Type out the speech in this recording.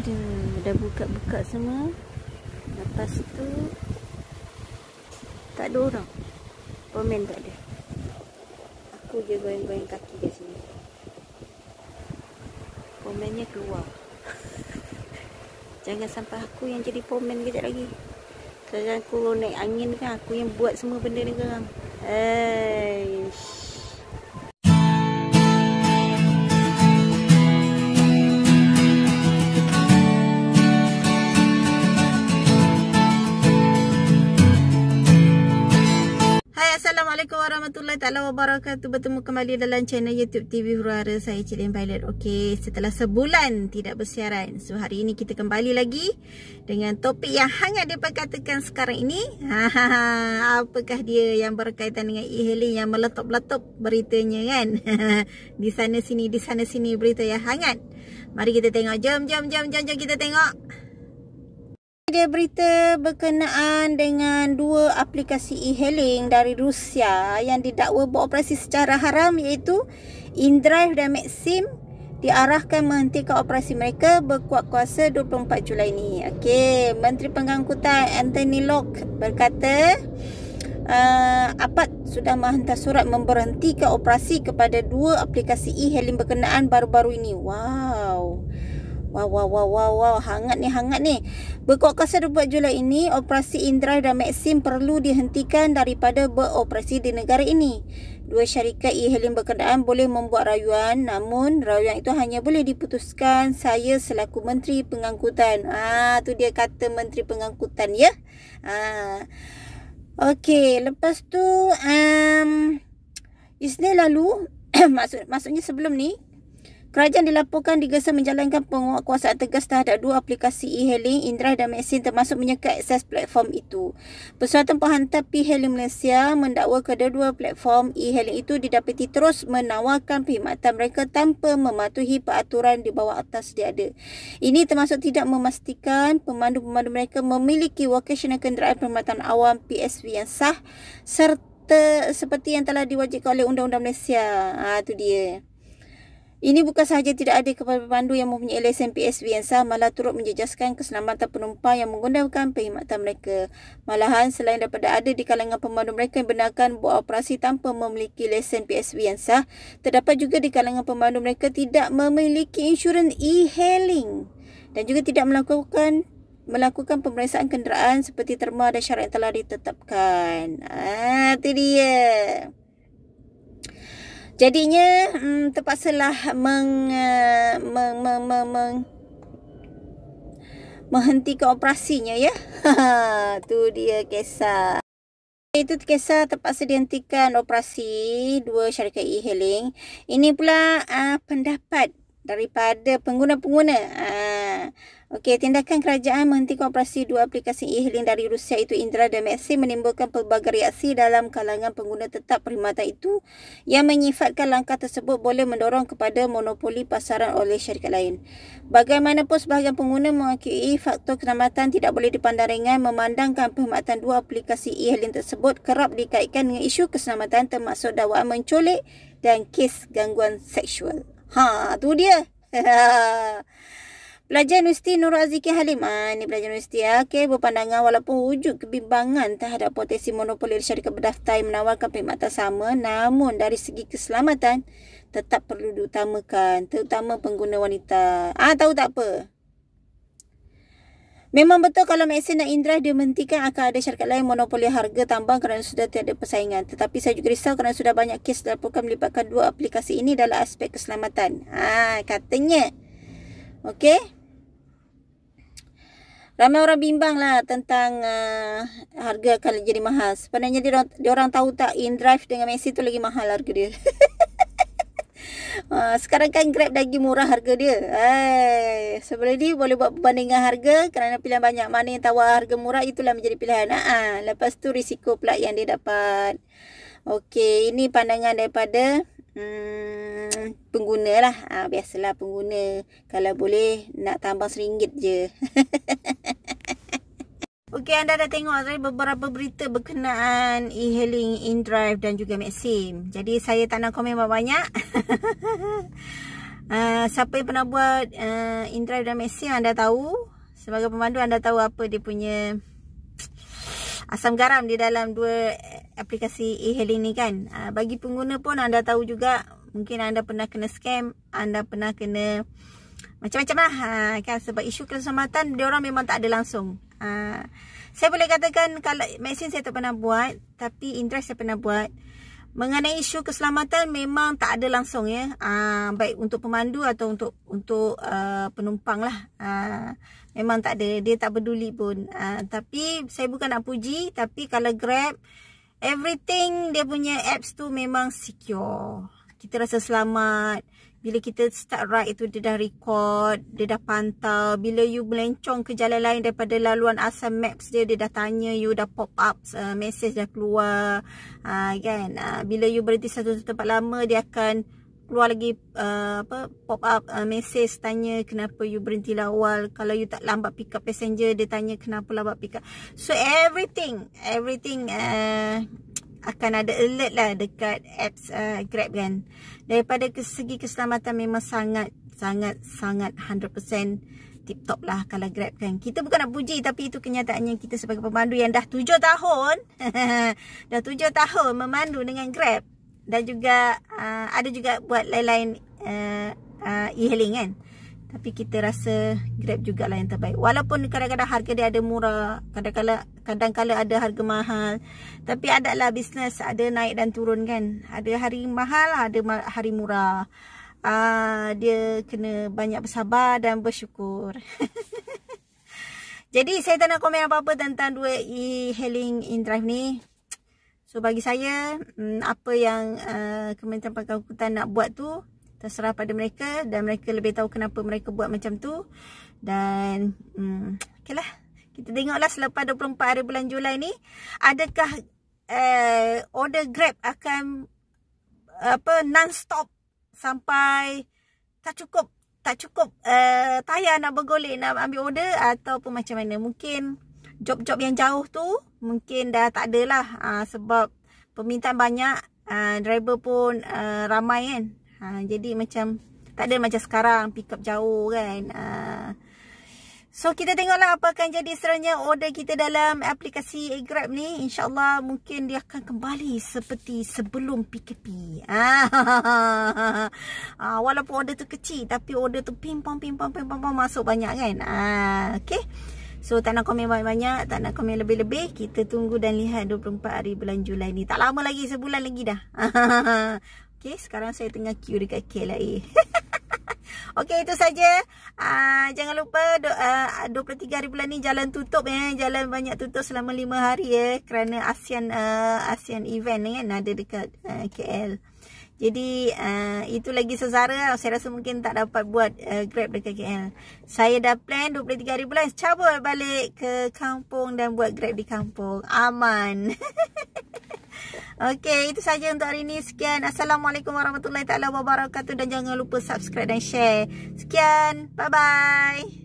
Aduh, dah buka-buka semua. Lepas tu tak ada orang. Komen tak ada. Aku je goyang-goyang kaki kat sini. Pomennya keluar. Jangan sampai aku yang jadi pomen kejap lagi. Kalau aku naik angin kan, aku yang buat semua benda ni korang. Aish. Assalamualaikum warahmatullahi taala wabarakatuh. Bertemu kembali dalam channel YouTube TV Huru-Hara. Saya Cik Lin Violet. Okey, setelah sebulan tidak bersiaran, so hari ini kita kembali lagi dengan topik yang hangat diperkatakan sekarang ini. Apakah dia yang berkaitan dengan e-hailing yang meletup-letup beritanya kan? Di sana sini berita yang hangat. Mari kita tengok. Jom kita tengok. Dia berita berkenaan dengan dua aplikasi e-hailing dari Rusia yang didakwa beroperasi secara haram, iaitu InDrive dan Maxim, diarahkan menghentikan operasi mereka berkuat kuasa 24 Julai ini. Okey, Menteri Pengangkutan Anthony Locke berkata APAD sudah menghantar surat memberhentikan operasi kepada dua aplikasi e-hailing berkenaan baru-baru ini. Wow, hangat ni. Berkuat kuasa 24 Julai ini, operasi InDrive dan Maxim perlu dihentikan daripada beroperasi di negara ini. Dua syarikat e-hailing berkenaan boleh membuat rayuan, namun rayuan itu hanya boleh diputuskan saya selaku Menteri Pengangkutan. Tu dia kata Menteri Pengangkutan ya. Okey, lepas tu Isnin lalu maksudnya sebelum ni, kerajaan dilaporkan digesa menjalankan penguatkuasaan tegas terhadap dua aplikasi e-hailing, InDrive dan Maxim, termasuk menyekat akses platform itu. Persuatan Penghantar P-Hailing Malaysia mendakwa kedua-dua platform e-hailing itu didapati terus menawarkan perkhidmatan mereka tanpa mematuhi peraturan di bawah atas diada. Ini termasuk tidak memastikan pemandu-pemandu mereka memiliki vocational kenderaan perkhidmatan awam PSV yang sah serta seperti yang telah diwajibkan oleh Undang-Undang Malaysia. Itu dia. Ini bukan sahaja tidak ada kepada pemandu yang mempunyai lesen PSV yang sah, malah turut menjejaskan keselamatan penumpang yang menggunakan perkhidmatan mereka. Malahan, selain daripada ada di kalangan pemandu mereka yang benarkan beroperasi tanpa memiliki lesen PSV yang sah, terdapat juga di kalangan pemandu mereka tidak memiliki insurans e-hailing dan juga tidak melakukan pemeriksaan kenderaan seperti terma dan syarat yang telah ditetapkan. Itu dia. Jadinya terpaksalah menghentikan operasinya ya. Tu dia kisah. Itu kisah terpaksa dihentikan operasi dua syarikat e-hailing. Ini pula pendapat daripada pengguna-pengguna. Okey, tindakan kerajaan menghentikan operasi dua aplikasi e-hailing dari Rusia itu InDrive dan Maxim menimbulkan pelbagai reaksi dalam kalangan pengguna tetap perkhidmatan itu yang menyifatkan langkah tersebut boleh mendorong kepada monopoli pasaran oleh syarikat lain. Bagaimanapun sebahagian pengguna mengakui faktor keselamatan tidak boleh dipandang ringan, memandangkan perkhidmatan dua aplikasi e-hailing tersebut kerap dikaitkan dengan isu keselamatan termasuk dakwaan menculik dan kes gangguan seksual. Tu dia. Pelajar Universiti Nurul Aziki Halim. Ini pelajar universiti. Okey, berpandangan walaupun wujud kebimbangan terhadap potensi monopoli syarikat berdaftar yang menawarkan perkhidmatan sama, namun dari segi keselamatan tetap perlu diutamakan, terutama pengguna wanita. Tahu tak apa? Memang betul kalau Maxim dan InDrive dihentikan akan ada syarikat lain monopoli harga tambang kerana sudah tiada persaingan. Tetapi saya juga risau kerana sudah banyak kes dilaporkan melibatkan dua aplikasi ini dalam aspek keselamatan. Katanya. Okey. Ramai orang bimbang lah tentang harga akan jadi mahal. Sebenarnya dia orang tahu tak InDrive dengan Maxim tu lagi mahal harga dia. Sekarang kan Grab lagi murah harga dia. Sebelum ni boleh buat perbandingan harga kerana pilihan banyak. Mana yang tawar harga murah itulah menjadi pilihan. Lepas tu risiko pula yang dia dapat. Okey, ini pandangan daripada pengguna lah. Biasalah pengguna kalau boleh nak tambah RM1 je. Okey, anda dah tengok tadi beberapa berita berkenaan e-hailing, InDrive dan juga Maxim. Jadi saya tak nak komen banyak. Siapa yang pernah buat InDrive dan Maxim, anda tahu. Sebagai pemandu, anda tahu apa dia punya asam garam di dalam dua aplikasi e-hailing ni kan. Bagi pengguna pun anda tahu juga, mungkin anda pernah kena scam, anda pernah kena macam-macam lah kan, sebab isu keselamatan dia orang memang tak ada langsung. Saya boleh katakan kalau Maxim saya tak pernah buat, tapi InDrive saya pernah buat. Mengenai isu keselamatan memang tak ada langsung ya, baik untuk pemandu atau untuk penumpang lah. Memang tak ada, dia tak peduli pun. Tapi saya bukan nak puji, tapi kalau Grab, everything dia punya apps tu memang secure. Kita rasa selamat. Bila kita start ride itu, dia dah record, dia dah pantau. Bila you melencong ke jalan lain daripada laluan asal maps dia, dia dah tanya you, dah pop up message dah keluar. Kan? Bila you berhenti satu tempat lama, dia akan keluar lagi pop up message tanya kenapa you berhenti awal. Kalau you tak lambat pick up passenger, dia tanya kenapa lambat pick up. So everything akan ada alert lah dekat apps Grab kan. Daripada segi keselamatan memang sangat 100% tip top lah kalau Grab kan. Kita bukan nak puji, tapi itu kenyataannya. Kita sebagai pemandu yang dah 7 tahun dah 7 tahun memandu dengan Grab, dan juga ada juga buat lain-lain e-hailing kan. Tapi kita rasa Grab jugalah yang terbaik. Walaupun kadang-kadang harga dia ada murah, kadang-kadang ada harga mahal. Tapi adalah bisnes, ada naik dan turun kan. Ada hari mahal, ada hari murah. Dia kena banyak bersabar dan bersyukur. Jadi saya tak nak komen apa-apa tentang dua e-hailing InDrive ni. So bagi saya, apa yang Kementerian Pangkalan nak buat tu terserah pada mereka, dan mereka lebih tahu kenapa mereka buat macam tu. Dan okay lah, kita tengoklah selepas 24 hari bulan Julai ni, adakah order Grab akan non-stop sampai tak cukup tayar nak bergolek nak ambil order, ataupun macam mana. Mungkin job-job yang jauh tu mungkin dah tak ada lah, sebab permintaan banyak, driver pun ramai kan. Jadi macam tak ada macam sekarang pick up jauh kan. So kita tengoklah apa akan jadi seterusnya order kita dalam aplikasi Grab ni. InsyaAllah mungkin dia akan kembali seperti sebelum PKP. Walaupun order tu kecil, tapi order tu ping-pong masuk banyak kan. Okay. So tak nak komen banyak-banyak, tak nak komen lebih-lebih. Kita tunggu dan lihat 24 hari bulan Julai ni. Tak lama lagi, sebulan lagi dah. Okay, sekarang saya tengah queue dekat KLIA. Okay, itu saja. Jangan lupa 23 hari bulan ni jalan tutup ya. Jalan banyak tutup selama 5 hari ya. Kerana ASEAN event kan ada dekat KL. Jadi itu lagi sengsara. Saya rasa mungkin tak dapat buat Grab dekat KL. Saya dah plan 23 hari bulan cabut balik ke kampung dan buat Grab di kampung. Aman. Okey, itu saja untuk hari ini. Sekian. Assalamualaikum warahmatullahi wabarakatuh. Dan jangan lupa subscribe dan share. Sekian. Bye-bye.